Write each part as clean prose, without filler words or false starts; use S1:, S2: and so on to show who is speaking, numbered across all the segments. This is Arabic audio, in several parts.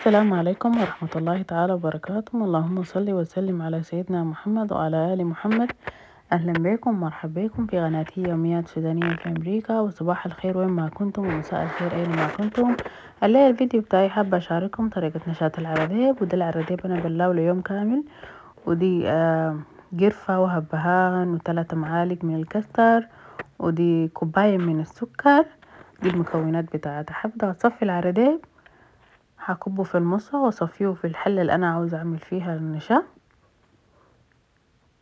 S1: السلام عليكم ورحمة الله تعالى وبركاته. اللهم صل وسلم على سيدنا محمد وعلى آل محمد. أهلا بكم ومرحبا بكم في قناتي يوميات سودانية في أمريكا، وصباح الخير وين ما كنتم ومساء الخير أينما كنتم. الليلة الفيديو بتاعي حابة أشارككم طريقة نشاط العراديب. وده العراديب أنا بلاو ليوم كامل، ودي قرفة وهبهان و3 معالق من الكستر، ودي كوباية من السكر. دي المكونات بتاعتها. حبدأ أصفي العراديب، هكبه في المصفى واصفيه في الحلة اللي انا عاوزة اعمل فيها النشا.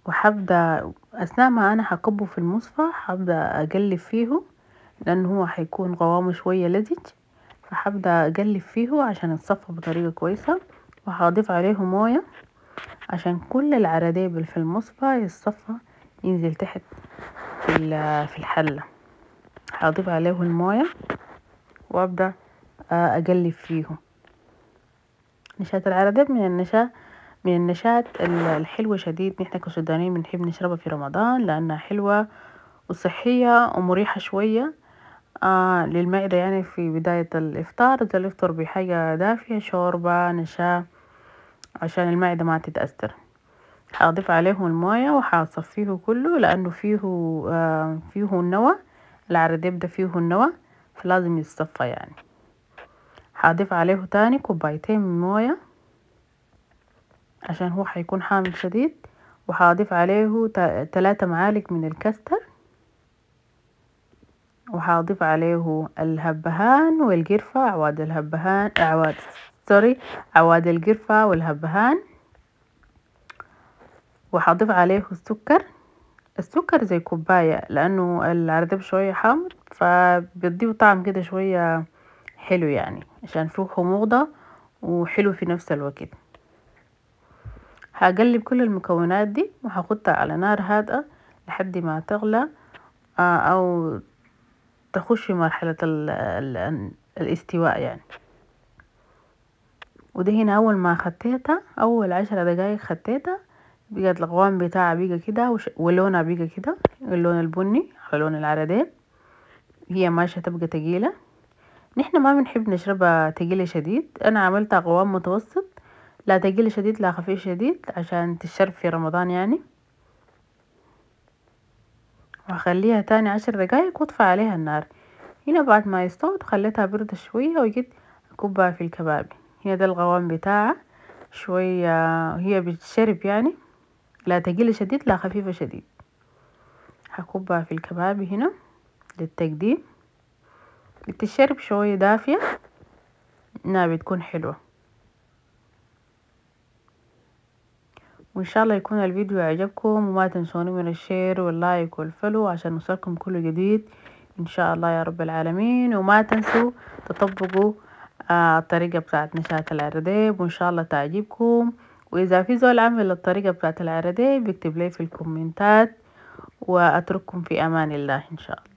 S1: وحبدأ اثناء ما انا هكبه في المصفى هبدأ اقلب فيه، لانه هو هيكون قوامه شوية لزج، فحبدأ اقلب فيه عشان يتصفى بطريقة كويسة. وهضيف عليه موية عشان كل العراديب اللي في المصفى يتصفى ينزل تحت في الحلة. هضيف عليه الموية وابدأ اقلب فيه. نشاة العراديب من النشاة الحلوة شديد. نحن كسودانيين بنحب نشربها في رمضان لأنها حلوة وصحية ومريحة شوية للمعدة، يعني في بداية الإفطار إذا الإفطار بحاجة دافية، شوربة نشا، عشان المعدة ما تتأثر. هضيف عليه الموية وهصفيه كله، لأنه فيه النوى. العراديب ده فيه النوى فلازم يتصفى يعني. هضيف عليه تاني 2 كوبايتين من موية عشان هو هيكون حامل شديد. وهضيف عليه 3 معالق من الكستر، وهضيف عليه الهبهان والقرفة، عواد القرفة والهبهان. وهضيف عليه السكر زي كوباية، لأنه العردب شوية حامض فبيديه طعم كده شوية حلو، يعني عشان فيه حموضة وحلو في نفس الوقت. هقلب كل المكونات دي وهحطها على نار هادئة لحد ما تغلى او تخش في مرحلة الاستواء يعني. ودي هنا اول ما خطيتها، اول 10 دقايق خطيتها، بقت القوام بتاعها بقى كده ولونها بقى كده اللون البني على لون العراديب. هي ماشية تبقى تقيلة. نحن ما بنحب نشربها تقيلة شديد، انا عملتها قوام متوسط، لا تقيلة شديد لا خفيف شديد، عشان تشرب في رمضان يعني. وهخليها تاني 10 دقايق واطفي عليها النار. هنا بعد ما يستوت خليتها برد شوية وجيت اكبها في الكبابي. هنا ده القوام بتاعها شوية، هي بتشرب يعني، لا تقيلة شديد لا خفيفة شديد. هكبها في الكبابي هنا للتقديم. بتشرب شوية دافية انها بتكون حلوة. وان شاء الله يكون الفيديو عجبكم، وما تنسوني من الشير واللايك والفولو عشان نوصلكم كل جديد ان شاء الله يا رب العالمين. وما تنسوا تطبقوا الطريقة بتاعت نشاة العراديب، وان شاء الله تعجبكم. واذا في زول عمل الطريقة بتاعت العراديب يكتب لي في الكومنتات، واترككم في امان الله ان شاء الله.